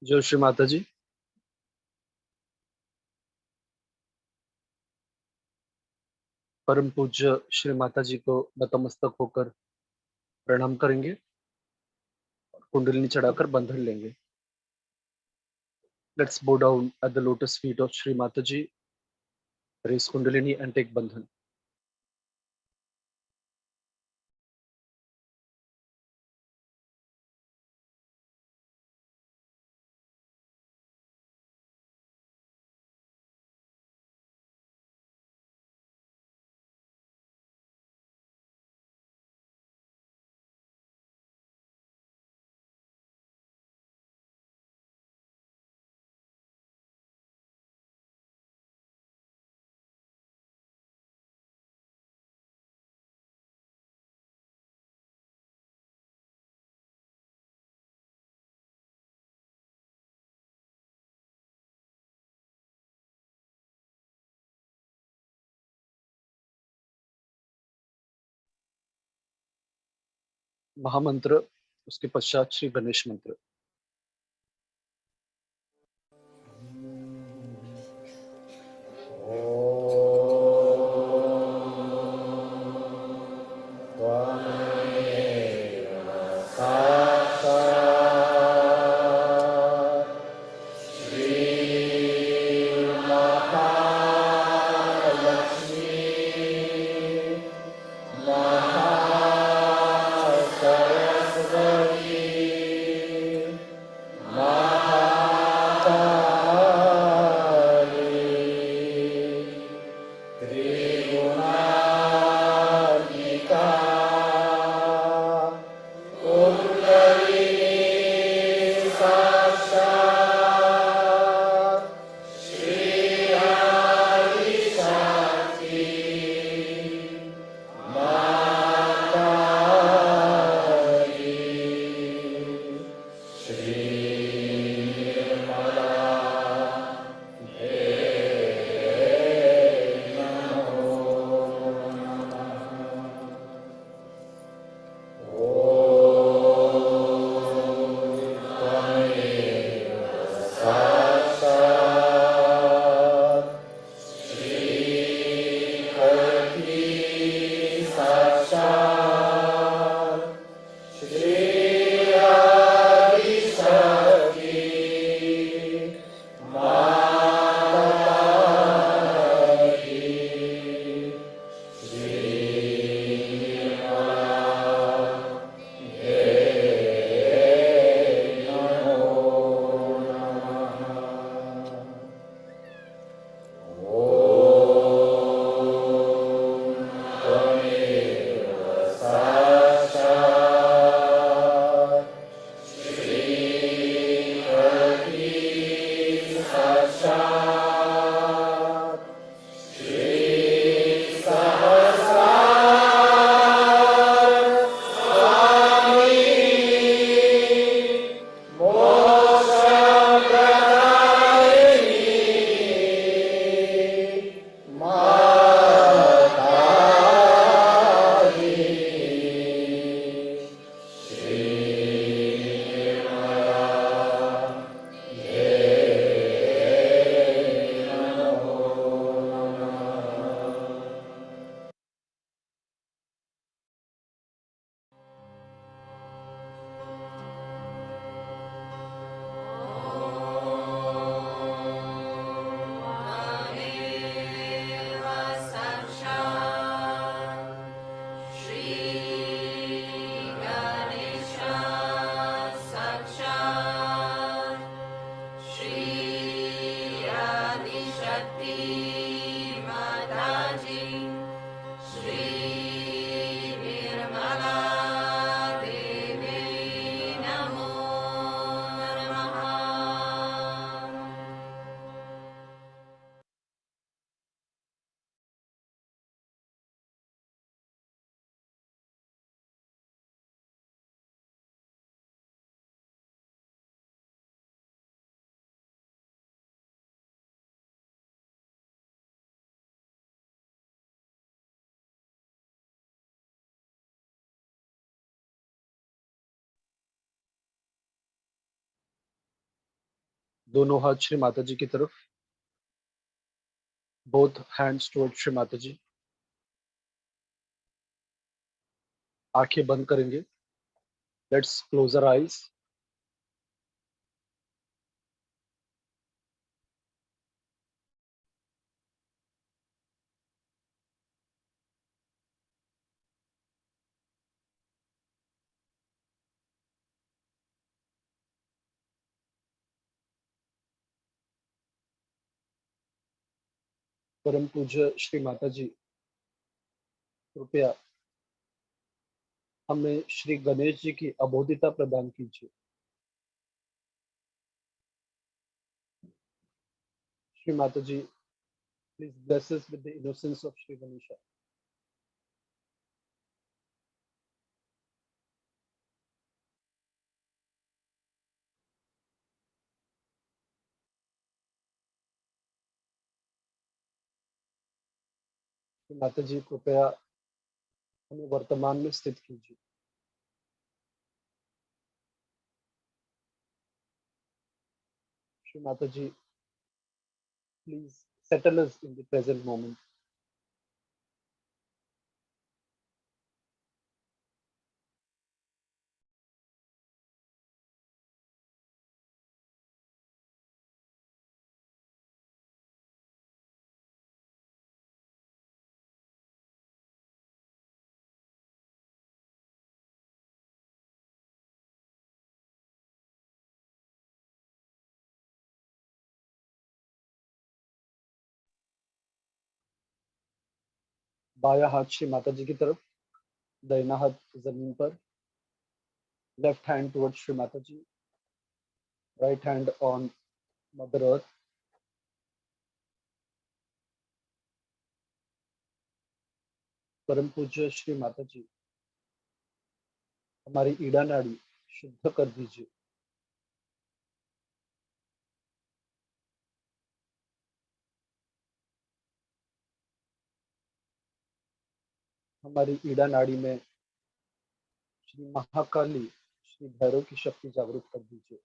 जय श्री माता जी। परम पूज्य श्री माता जी को नतमस्तक होकर प्रणाम करेंगे और कुंडलिनी चढ़ाकर बंधन लेंगे। Let's bow down at the lotus feet of Shri Mataji, raise Kundalini and take bandhan. महामंत्र, उसके पश्चात श्री गणेश मंत्र। दोनों हाथ श्री माता जी की तरफ, both hands towards Shri Mata जी। आंखें बंद करेंगे। Let's close our eyes. परम पूज्य श्री माता जी, कृपया हमें श्री गणेश जी की अबोधिता प्रदान कीजिए। Shri Mata ji, please bless us with the innocence of Shri Ganesh. Shri Mata ji, कृपया हमें वर्तमान में स्थित कीजिए। Shri Mata ji, please settle us in the present moment. बायां हाथ श्री माता जी की तरफ, दाहिना हाथ जमीन पर, left hand towards Shri Mata ji, right hand on Mother Earth. परम पूज्य श्री माता जी, हमारी ईड़ा नाड़ी शुद्ध कर दीजिए। हमारी ईड़ा नाड़ी में श्री महाकाली, श्री भैरव की शक्ति जागृत कर दीजिए।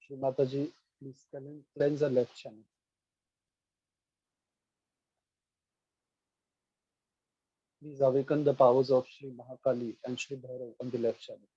Shri Mata ji, please cleanse the left channel. Please awaken the powers of Shri Mahakali and Shri Bhairav on the left channel.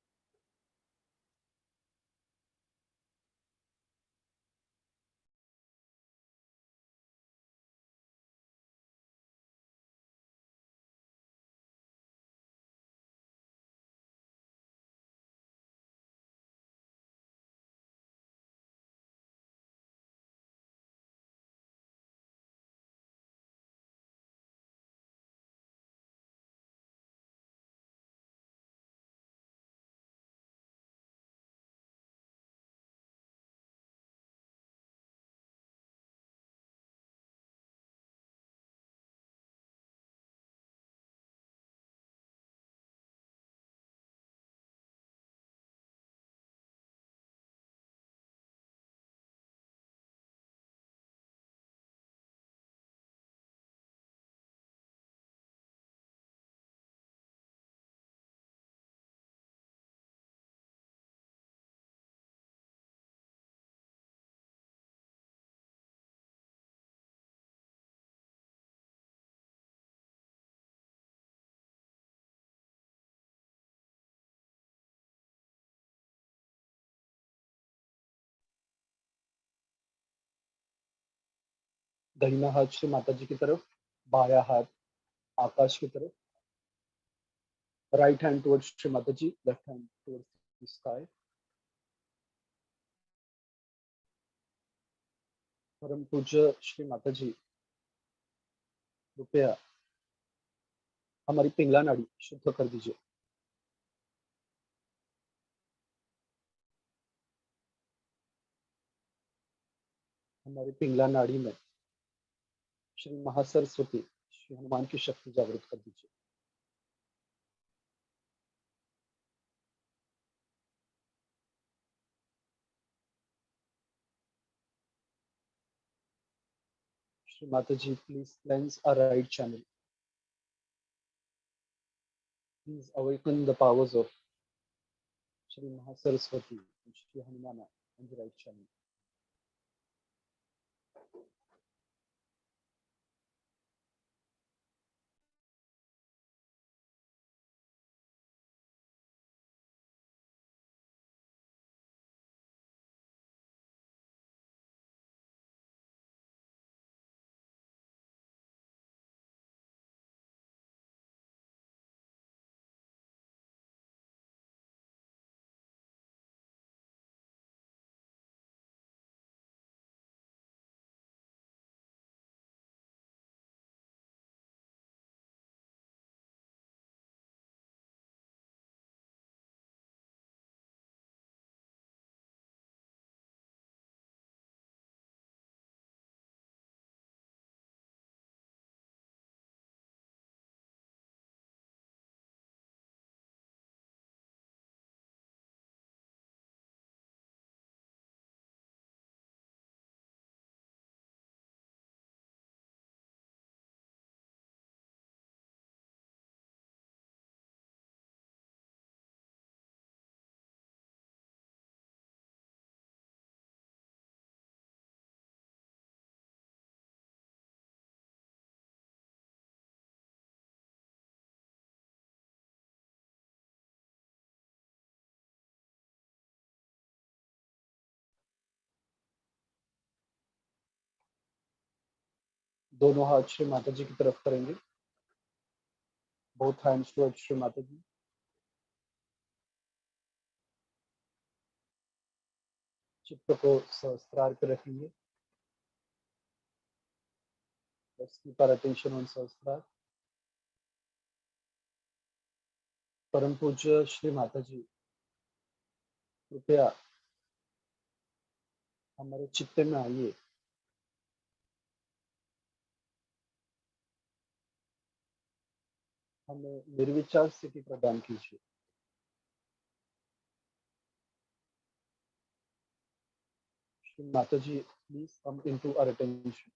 दाहिना हाथ श्री माता जी की तरफ, बाया हाथ आकाश की तरफ, right hand towards Shri Mata जी, लेफ्ट हैंड टुवर्ड्स स्काई। परम पूज्य श्री माता जी, कृपया हमारी पिंगला नाड़ी शुद्ध कर दीजिए। हमारी पिंगला नाड़ी में श्री महासरस्वती, श्री हनुमान की शक्ति जागृत कर दीजिए। Shri Mataji, please cleanse our right channel. Please awaken the powers of Shri Mahasaraswati and Shri Hanumana on the right channel. दोनों हाथ श्री माता जी की तरफ करेंगे. Both hands towards Shri Mataji. चित्त को सहस्त्रार पे रखेंगे. Let's keep our attention on सहस्त्रार. परम पूज्य श्री माता जी, कृपया हमारे चित्त में आइए. हमें निर्विचार स्थिति प्रदान कीजिए. Shri Mataji, please come into our attention.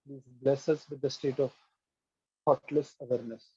Please bless us with the state of thoughtless awareness.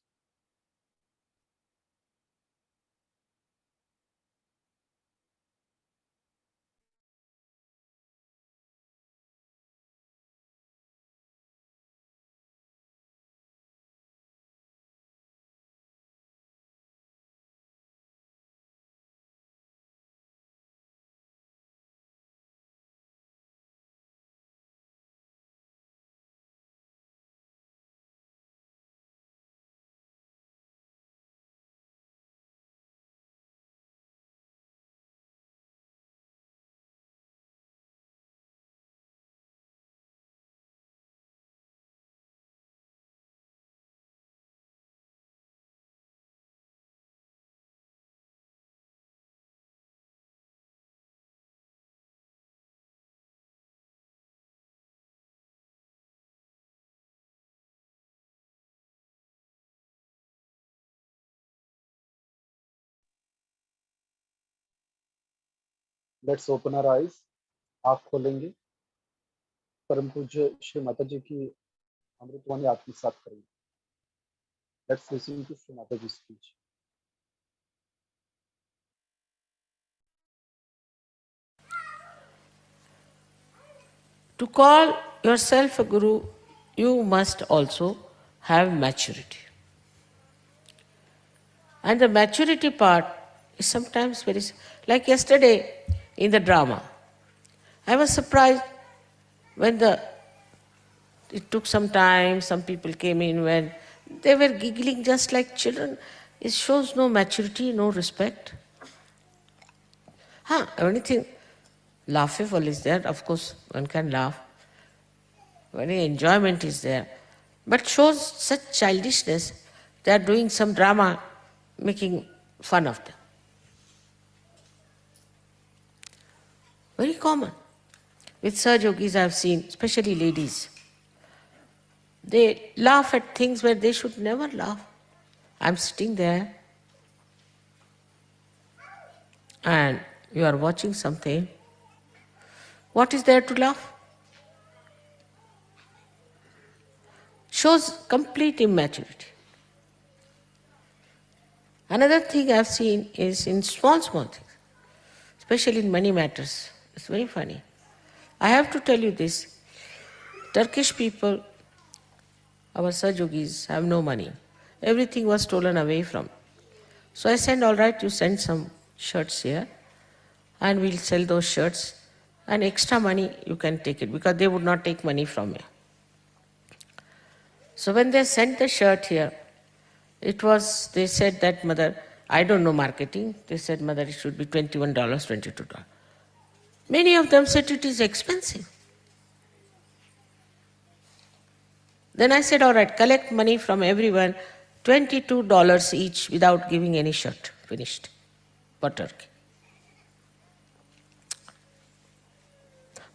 Let's open our eyes. आँख खोलेंगे. परम पूज्य श्री माता जी की अमृतवाणी आत्मसात करेंगे. Let's listen to Shri Mataji's speech. To call yourself a guru, you must also have maturity. And the maturity part is sometimes very, like yesterday in the drama. I was surprised when it took some time, some people came in when they were giggling just like children. It shows no maturity, no respect. Anything laughable is there, of course, one can laugh. Very enjoyment is there. But shows such childishness, they are doing some drama, making fun of them. Very common. With Saj Yogis I have seen, especially ladies. They laugh at things where they should never laugh. I'm sitting there and You are watching something. What is there to laugh? Shows complete immaturity. Another thing I've seen is in small, small things, especially in money matters. It's very funny. I have to tell you this. Turkish people, our Sajogis, have no money. Everything was stolen away from. So I said, all right, you send some shirts here and we'll sell those shirts, and extra money you can take it, because they would not take money from me. So when they sent the shirt here, they said that, mother, I don't know marketing. They said, mother, it should be $21, $22. Many of them said it is expensive. Then I said, all right, collect money from everyone, $22 each without giving any shirt. Finished. For Turkey.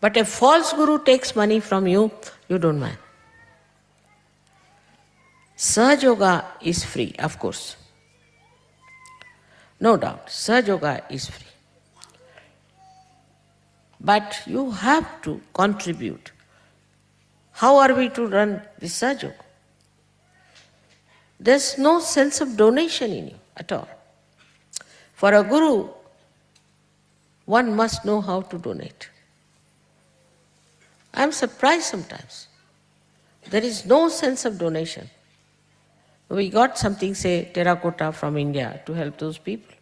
But if false guru takes money from you, you don't mind. Sahaja Yoga is free, of course. No doubt, Sahaja Yoga is free. But you have to contribute. How are we to run this Sahaja Yoga? There's no sense of donation in you at all. For a guru, one must know how to donate. I'm surprised sometimes. There is no sense of donation. We got something, say, terracotta from India to help those people.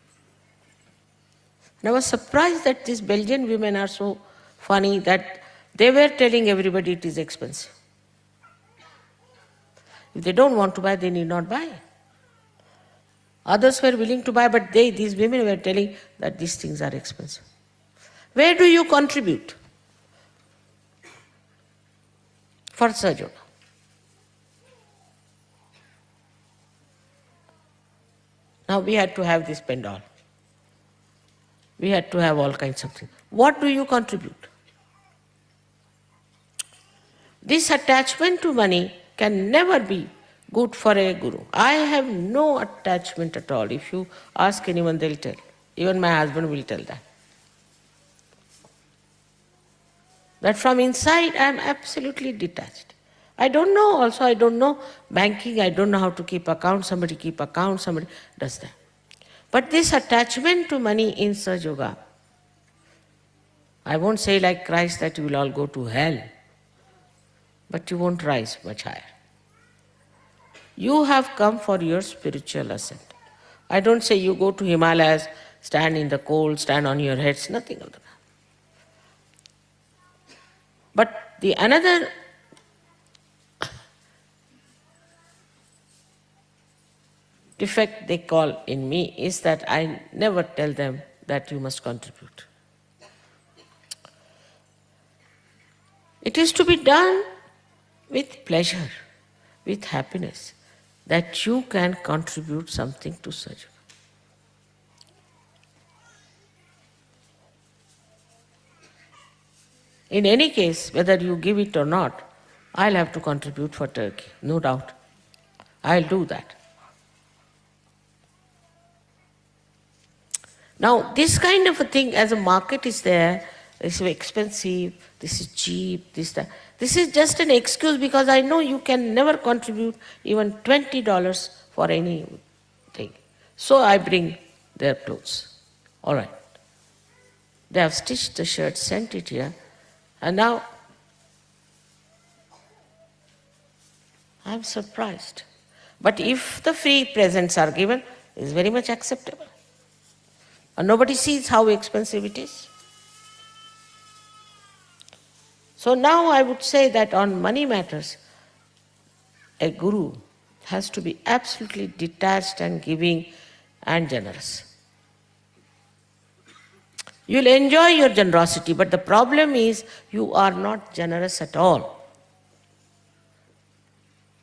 And I was surprised that these Belgian women are so funny that they were telling everybody it is expensive. If they don't want to buy, they need not buy. Others were willing to buy, but these women were telling that these things are expensive. Where do you contribute for Sahaja Yoga? Now we had to have this pendal. We had to have all kinds of things. What do you contribute? This attachment to money can never be good for a guru. I have no attachment at all. If you ask anyone, they'll tell. Even my husband will tell that. That from inside, I am absolutely detached. I don't know also, I don't know banking, I don't know how to keep accounts, somebody keep accounts, somebody does that. But this attachment to money in Sahaja Yoga, I won't say like Christ that you will all go to hell, but you won't rise much higher. You have come for your spiritual ascent. I don't say you go to Himalayas, stand in the cold, stand on your heads, nothing of that. But the another defect they call in me is that I never tell them that you must contribute. It is to be done with pleasure, with happiness, that you can contribute something to Sahaja Yoga. In any case, whether you give it or not, I'll have to contribute for Turkey, no doubt. I'll do that. Now, this kind of a thing, as a market is there, this is expensive, this is cheap, that. This is just an excuse, because I know you can never contribute even $20 for anything. So I bring their clothes. All right. They have stitched the shirt, sent it here, and now I'm surprised. But if the free presents are given, it's very much acceptable. And nobody sees how expensive it is. So now I would say that on money matters, a guru has to be absolutely detached and giving and generous. You'll enjoy your generosity, but the problem is you are not generous at all.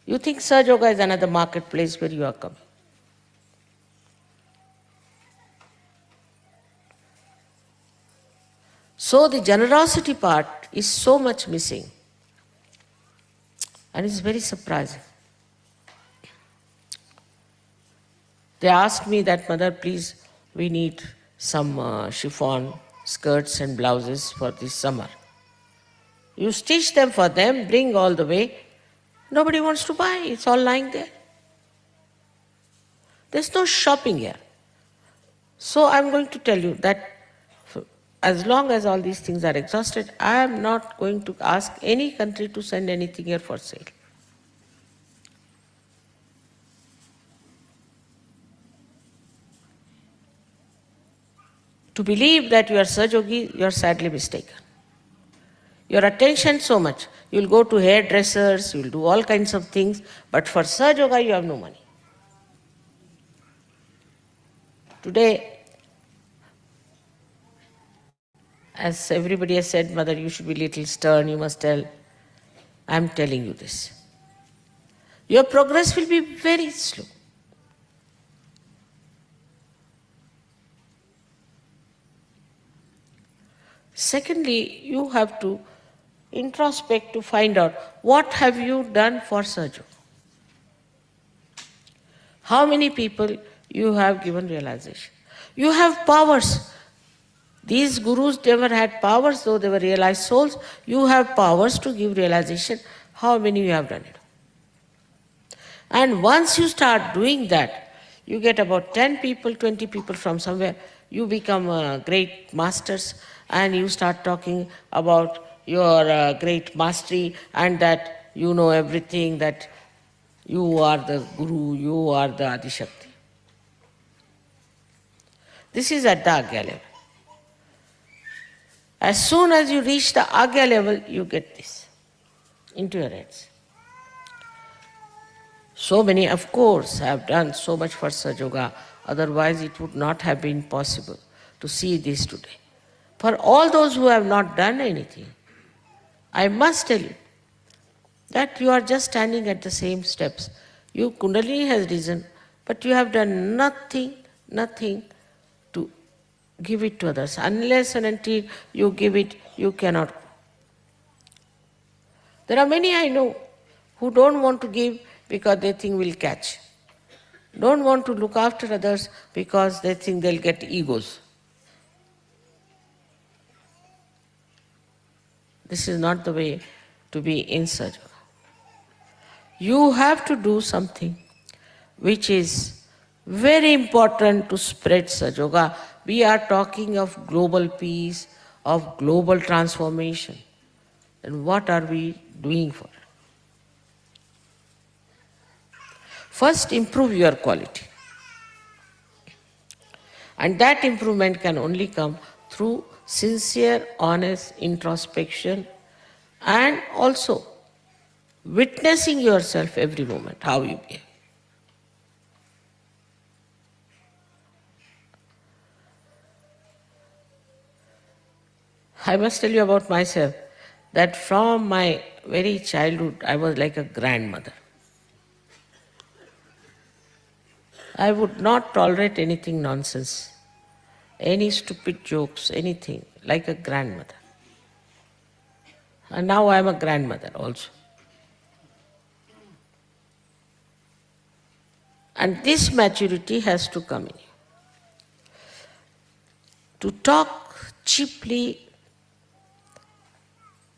You think Sahaja Yoga is another marketplace where you are coming. So the generosity part is so much missing, and it's very surprising. They asked me that, Mother, please, we need some chiffon skirts and blouses for this summer. You stitch them for them, bring all the way. Nobody wants to buy, it's all lying there. There's no shopping here. So I'm going to tell you that as long as all these things are exhausted, I am not going to ask any country to send anything here for sale. To believe that you are Sahaja, you are sadly mistaken. Your attention so much. You'll go to hairdressers, you'll do all kinds of things, but for Sahaja, you have no money. Today, as everybody has said, Mother, you should be little stern, you must tell. I'm telling you this. Your progress will be very slow. Secondly, you have to introspect to find out what have you done for Sahaja. How many people you have given realization. You have powers. These gurus never had powers, though they were realized souls. You have powers to give realization. How many you have done it? And once you start doing that, you get about 10 people, 20 people from somewhere. You become great masters and you start talking about your great mastery and that you know everything, that you are the guru, you are the Adishakti. This is at the Agya level. As soon as you reach the Agya level, you get this into your heads. So many, of course, have done so much for Sahaja, otherwise it would not have been possible to see this today. For all those who have not done anything, I must tell you that you are just standing at the same steps. Your Kundalini has risen, but you have done nothing to give it to others. Unless and until you give it, you cannot. There are many I know who don't want to give because they think we'll catch. Don't want to look after others because they think they'll get egos. This is not the way to be in Sahaja. You have to do something which is very important to spread Sahaja. We are talking of global peace, of global transformation. And what are we doing for it? First, improve your quality. And that improvement can only come through sincere, honest introspection and also witnessing yourself every moment, how you behave. I must tell you about myself that from my very childhood, I was like a grandmother. I would not tolerate anything nonsense, any stupid jokes, anything, like a grandmother. And now I am a grandmother also. And this maturity has to come in you. To talk cheaply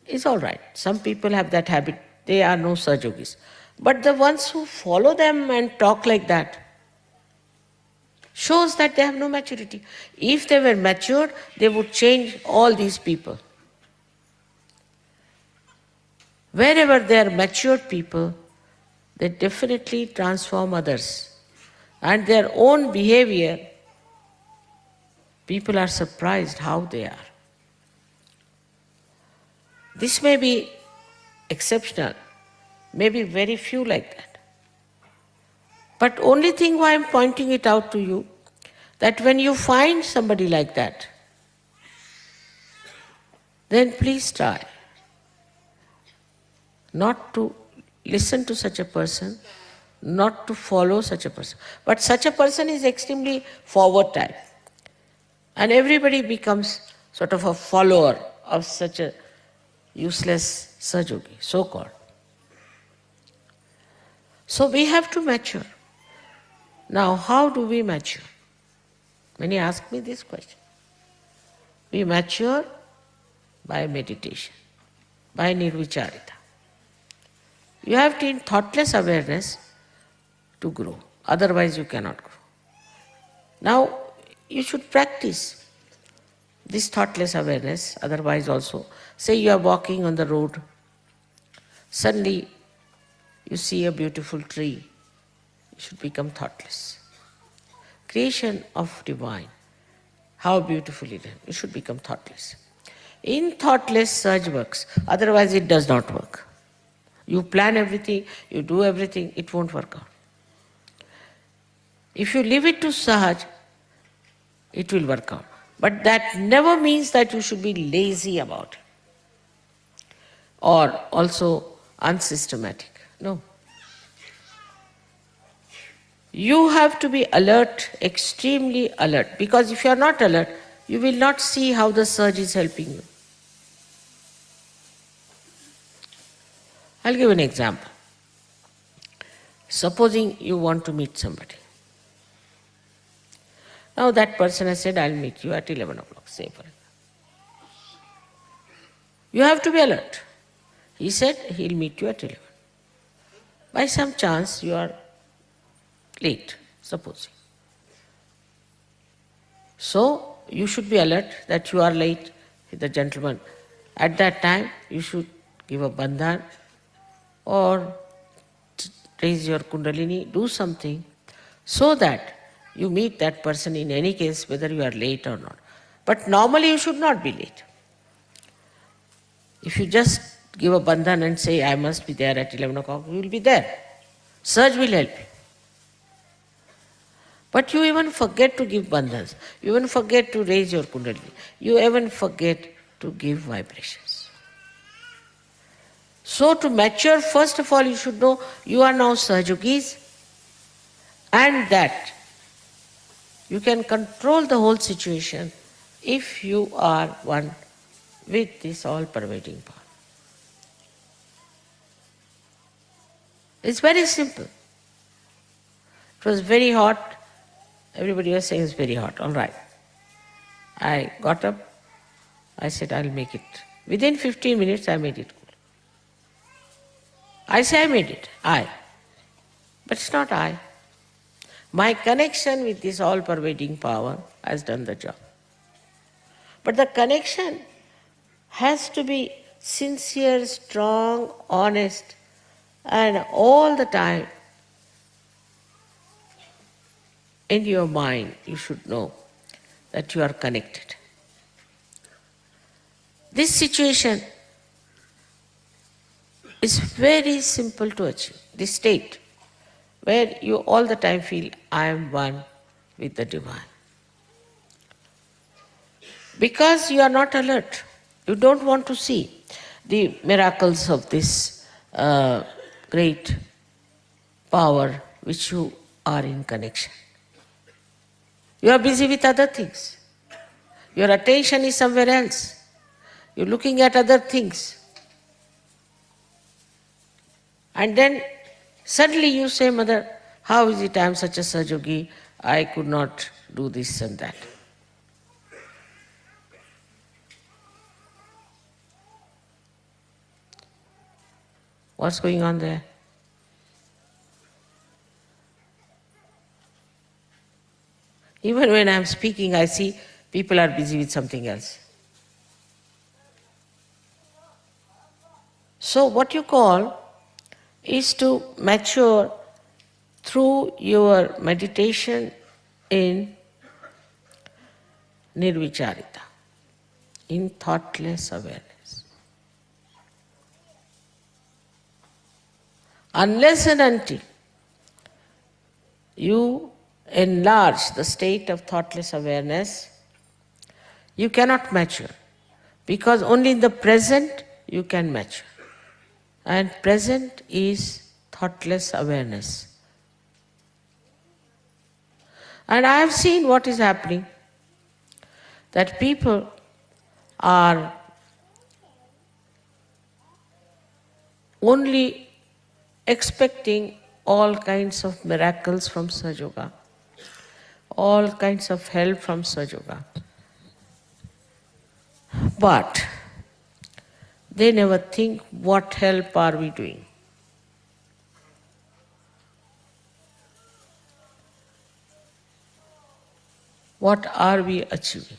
is all right. Some people have that habit. They are no Sahajogis. But the ones who follow them and talk like that shows that they have no maturity. If they were matured, they would change all these people. Wherever they are matured people, they definitely transform others. And their own behavior, people are surprised how they are. This may be exceptional, maybe very few like that. But only thing why I'm pointing it out to you, that when you find somebody like that, then please try not to listen to such a person, not to follow such a person. But such a person is extremely forward type. And everybody becomes sort of a follower of such a useless Sahaja, so-called. So we have to mature. Now, how do we mature? Many ask me this question. We mature by meditation, by nirvicharita. You have to in thoughtless awareness to grow. Otherwise you cannot grow. Now you should practice this thoughtless awareness, otherwise also. Say you are walking on the road, suddenly you see a beautiful tree, you should become thoughtless. Creation of divine, how beautifully done, you should become thoughtless. In thoughtless surge works, otherwise it does not work. You plan everything, you do everything, it won't work out. If you leave it to Sahaj, it will work out. But that never means that you should be lazy about it or also unsystematic. No. You have to be alert, extremely alert, because if you are not alert, you will not see how the surge is helping you. I'll give an example. Supposing you want to meet somebody. Now that person has said, I'll meet you at 11 o'clock, say for example. You have to be alert. He said he'll meet you at 11. By some chance you are late, supposing. So you should be alert that you are late, the gentleman. At that time you should give a bandhan or raise your kundalini, do something so that you meet that person in any case, whether you are late or not. But normally you should not be late. If you just give a bandhan and say, I must be there at 11 o'clock, you will be there. Surge will help you. But you even forget to give bandhans. You even forget to raise your kundalini. You even forget to give vibrations. So to mature, first of all, you should know you are now Sahajogis and that you can control the whole situation if you are one with this all-pervading power. It's very simple. It was very hot. Everybody was saying it's very hot. All right. I got up. I said, I'll make it. Within 15 minutes, I made it cool. I say I made it. I. But it's not I. My connection with this all-pervading power has done the job. But the connection has to be sincere, strong, honest, and all the time in your mind you should know that you are connected. This situation is very simple to achieve, this state where you all the time feel, I am one with the divine. Because you are not alert, you don't want to see the miracles of this great power which you are in connection. You are busy with other things. Your attention is somewhere else. You're looking at other things. And then suddenly you say, Mother, how is it I am such a Sahajogi, I could not do this and that. What's going on there? Even when I'm speaking, I see people are busy with something else. So what you call is to mature through your meditation in nirvicharita, in thoughtless awareness. Unless and until you enlarge the state of thoughtless awareness, you cannot mature, because only in the present you can mature. And present is thoughtless awareness. And I have seen what is happening, that people are only expecting all kinds of miracles from Sahaja Yoga, all kinds of help from Sahaja. But they never think what help are we doing. What are we achieving?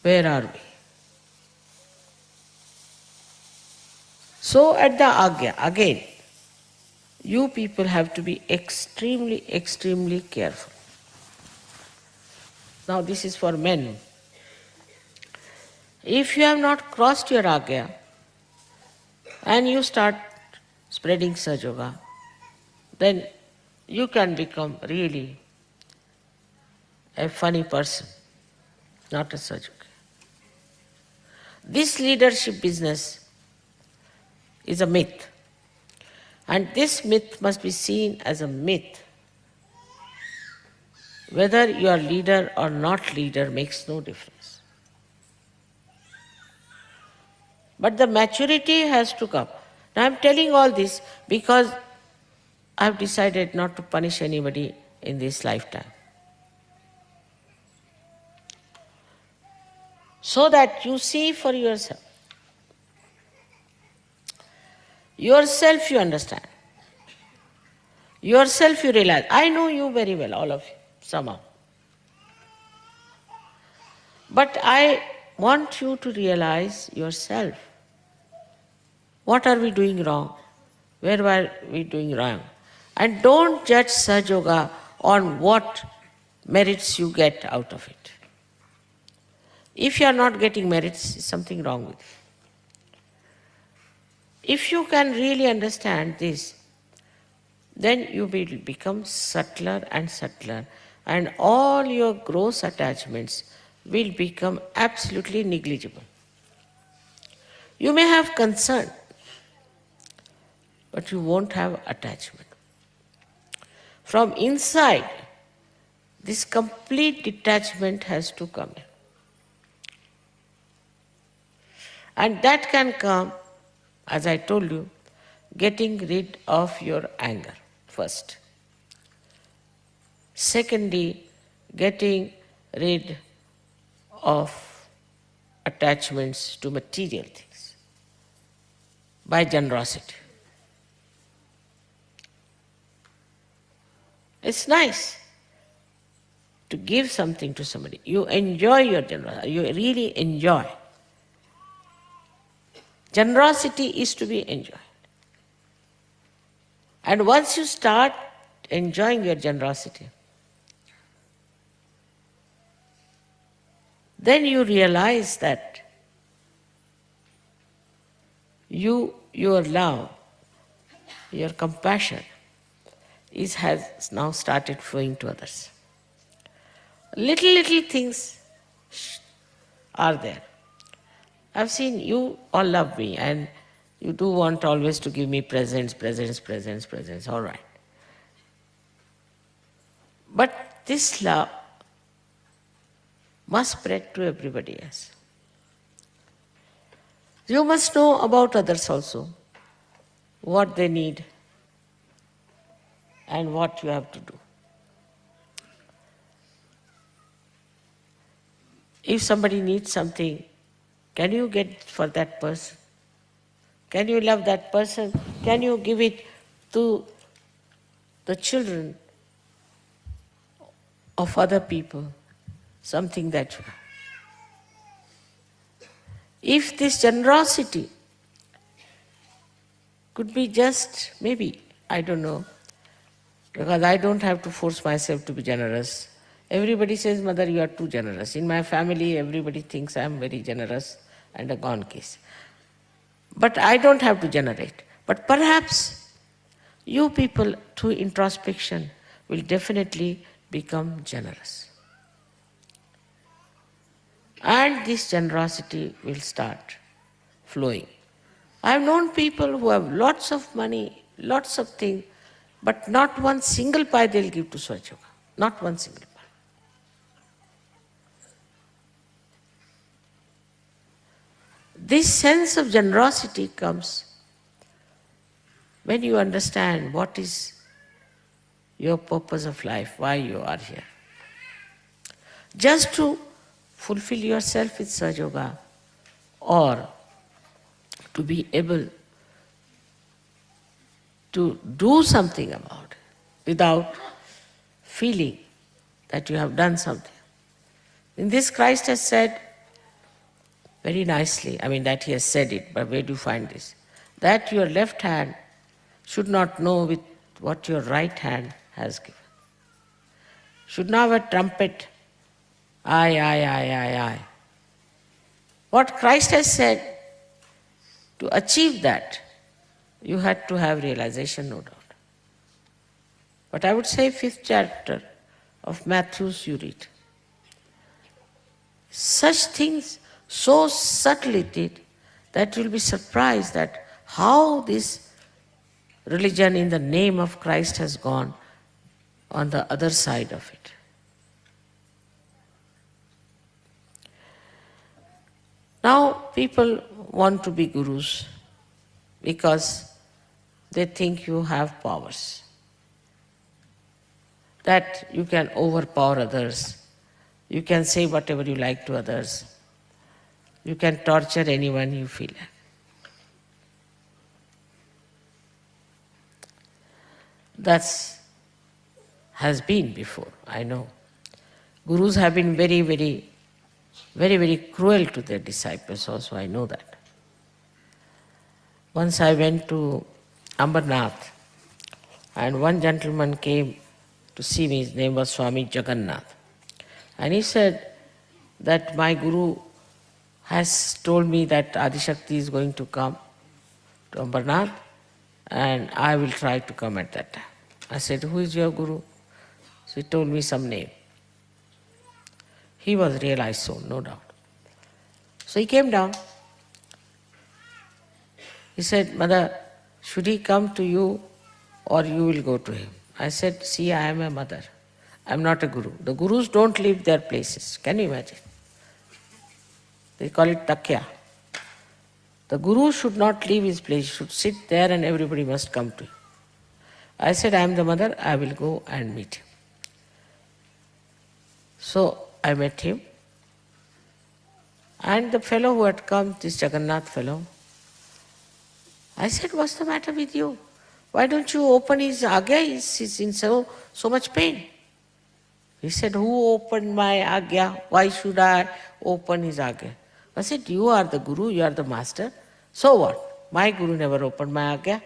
Where are we? So at the Agya, again, you people have to be extremely, extremely careful. Now this is for men. If you have not crossed your Agya and you start spreading Sahaja, then you can become really a funny person, not a Sahaja. This leadership business is a myth. And this myth must be seen as a myth. Whether you are leader or not leader makes no difference. But the maturity has to come. Now I'm telling all this because I've decided not to punish anybody in this lifetime. So that you see for yourself. Yourself you understand. Yourself you realize. I know you very well, all of you, somehow. But I want you to realize yourself. What are we doing wrong? Where were we doing wrong? And don't judge Sahaja on what merits you get out of it. If you are not getting merits, there's something wrong with you. If you can really understand this, then you will become subtler and subtler, and all your gross attachments will become absolutely negligible. You may have concern, but you won't have attachment. From inside, this complete detachment has to come in. And that can come, as I told you, getting rid of your anger first. Secondly, getting rid of attachments to material things by generosity. It's nice to give something to somebody. You enjoy your generosity. You really enjoy. Generosity is to be enjoyed. And once you start enjoying your generosity, then you realize that your love, your compassion has now started flowing to others. Little things are there. I've seen you all love me and you do want always to give me presents, all right. But this love must spread to everybody else. You must know about others also, what they need and what you have to do. If somebody needs something, can you get for that person? Can you love that person? Can you give it to the children of other people? Something that you have. If this generosity could be just, maybe, I don't know, because I don't have to force myself to be generous. Everybody says, Mother, you are too generous. In my family, everybody thinks I am very generous and a gone case. But I don't have to generate. But perhaps you people, through introspection, will definitely become generous. And this generosity will start flowing. I've known people who have lots of money, lots of things, but not one single pie they'll give to Sahaja. Not one single pie. This sense of generosity comes when you understand what is your purpose of life, why you are here. Just to fulfill yourself with Sahaja Yoga, or to be able to do something about it without feeling that you have done something. In this, Christ has said very nicely, I mean that he has said it, but where do you find this? That your left hand should not know with what your right hand has given. Should not have a trumpet, I. What Christ has said, to achieve that, you had to have realization, no doubt. But I would say 5th chapter of Matthew's you read. Such things so subtly did that you'll be surprised that how this religion in the name of Christ has gone on the other side of it. Now people want to be gurus because they think you have powers, that you can overpower others, you can say whatever you like to others, you can torture anyone you feel like. That's has been before, I know. Gurus have been very cruel to their disciples also, I know that. Once I went to Ambernath, and one gentleman came to see me, his name was Swami Jagannath. And he said that my guru has told me that Adishakti is going to come to Ambernath, and I will try to come at that time. I said, who is your guru? So he told me some name. He was realized soul, no doubt. So he came down. He said, Mother, should he come to you or you will go to him? I said, see, I am a mother. I am not a guru. The gurus don't leave their places. Can you imagine? They call it takya. The guru should not leave his place, he should sit there and everybody must come to him. I said, I am the mother, I will go and meet him. So I met him. And the fellow who had come, this Jagannath fellow, I said, what's the matter with you? Why don't you open his agya? He's in so much pain. He said, who opened my agya? Why should I open his agya? I said, you are the guru, you are the master. So what? My guru never opened my agya.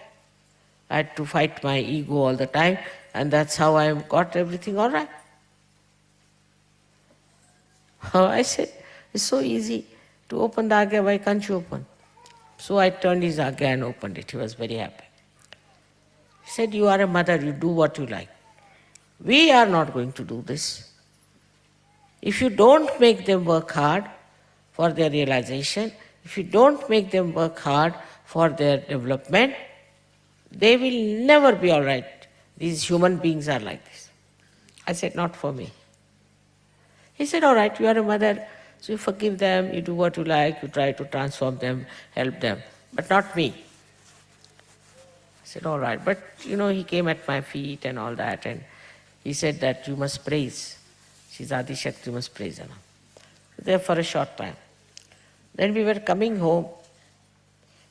I had to fight my ego all the time, and that's how I got everything all right. I said, it's so easy to open the agya, why can't you open? So I turned his agya and opened it. He was very happy. He said, you are a mother, you do what you like. We are not going to do this. If you don't make them work hard for their realization, if you don't make them work hard for their development, they will never be all right. These human beings are like this. I said, not for me. He said, all right, you are a mother, so you forgive them, you do what you like, you try to transform them, help them, but not me. I said, all right, but he came at my feet and all that, and he said that you must praise. She's Adi Shakti, you must praise her. There for a short time. Then we were coming home.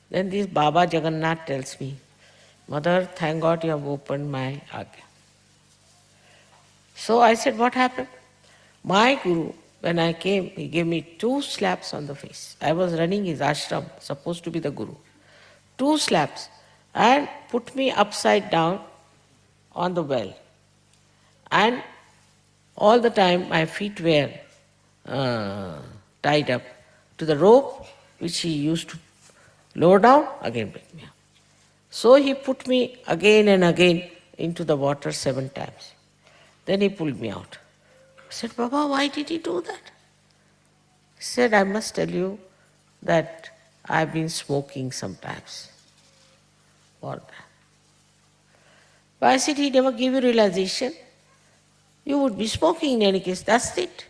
Then this Baba Jagannath tells me, Mother, thank God you have opened my agya. So I said, what happened? My guru, when I came, he gave me 2 slaps on the face. I was running his ashram, supposed to be the guru. 2 slaps, and put me upside down on the well. And all the time my feet were tied up to the rope which he used to lower down, again bring me up. So he put me again and again into the water 7 times. Then he pulled me out. I said, Baba, why did he do that? He said, I must tell you that I've been smoking sometimes. For that. But I said, he never gave you realization. You would be smoking in any case, that's it.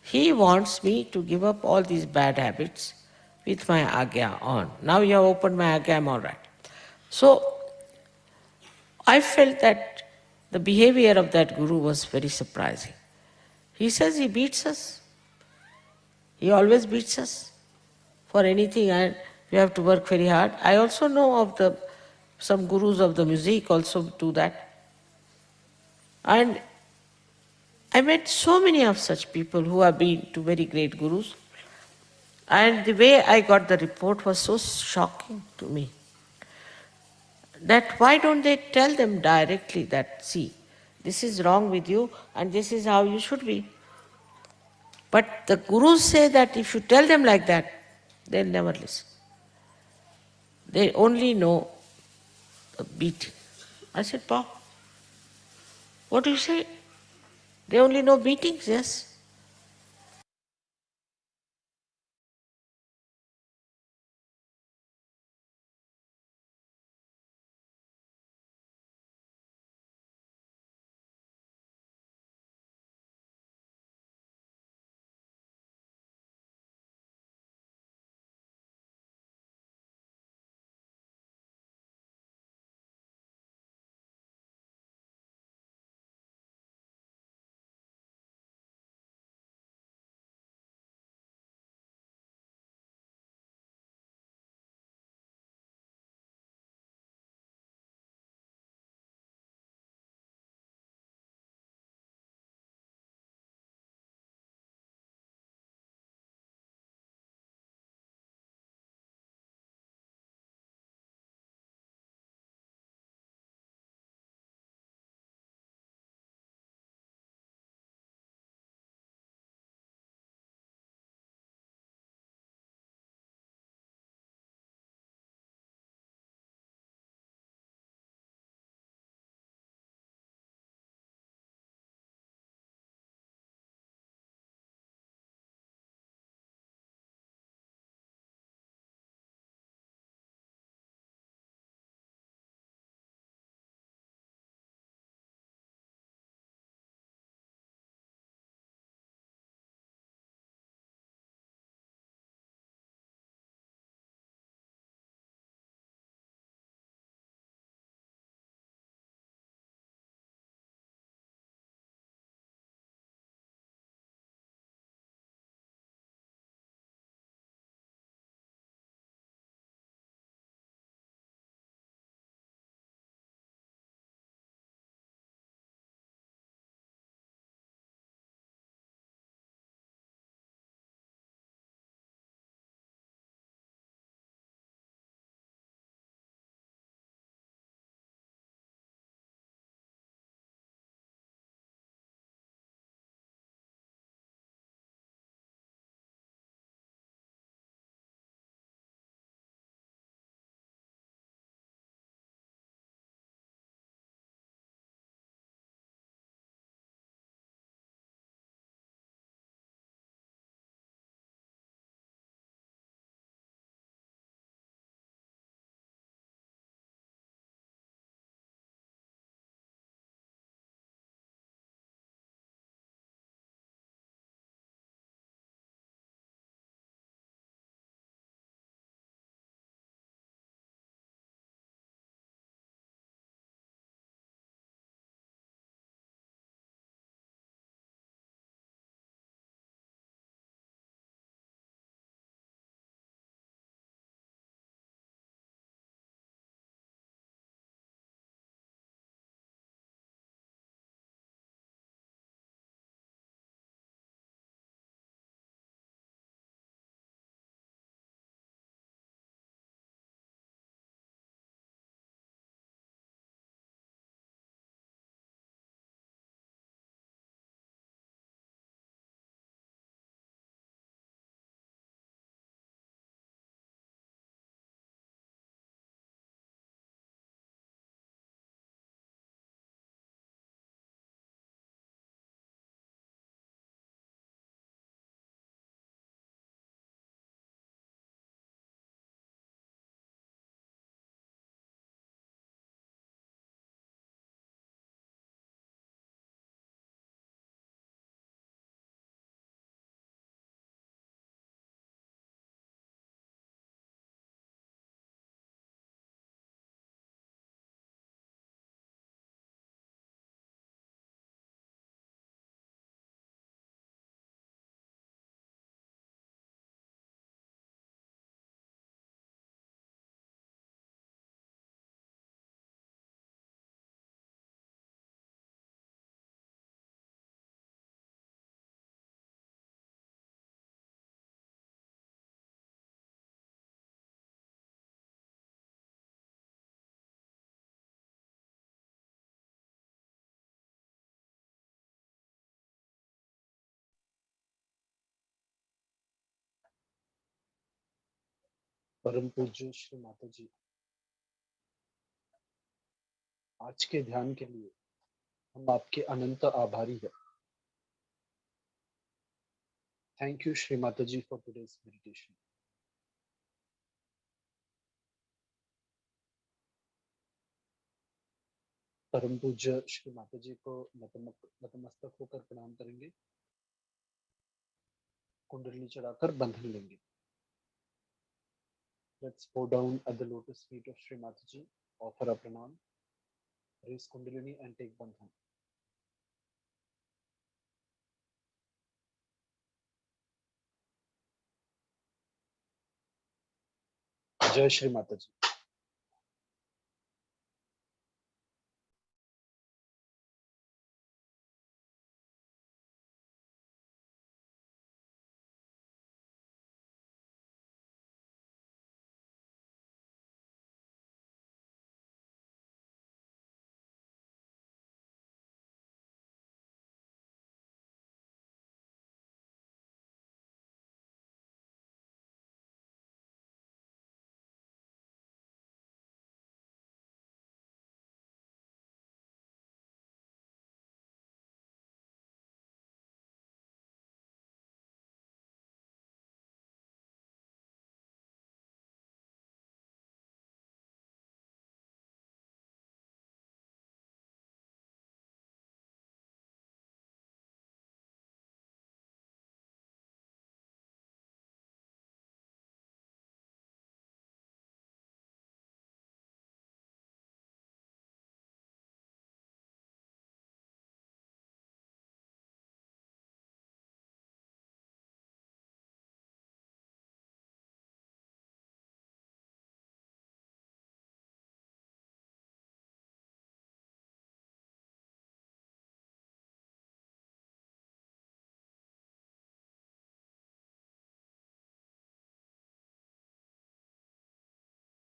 He wants me to give up all these bad habits with my agya on. Now you have opened my agya, I'm all right. So I felt that The behavior of that guru was very surprising. He says he beats us. He always beats us for anything, and we have to work very hard. I also know of some gurus of the music also do that. And I met so many of such people who have been to very great gurus. And the way I got the report was so shocking to me. That why don't they tell them directly that, see, this is wrong with you and this is how you should be. But the gurus say that if you tell them like that, they'll never listen. They only know the beating. I said, Pa, what do you say? They only know beatings, yes. परम पूज्य श्री माता जी, आज के ध्यान के लिए हम आपके अनंत आभारी हैं। Thank you Shri Mata ji for today's meditation. परम पूज्य श्री माता जी को नतमस्तक होकर प्रणाम करेंगे, कुंडली चढ़ाकर बंधन लेंगे। Let's bow down at the lotus feet of Sri Mataji, offer a pranam, raise kundalini and take bandhan. जय श्री माता जी।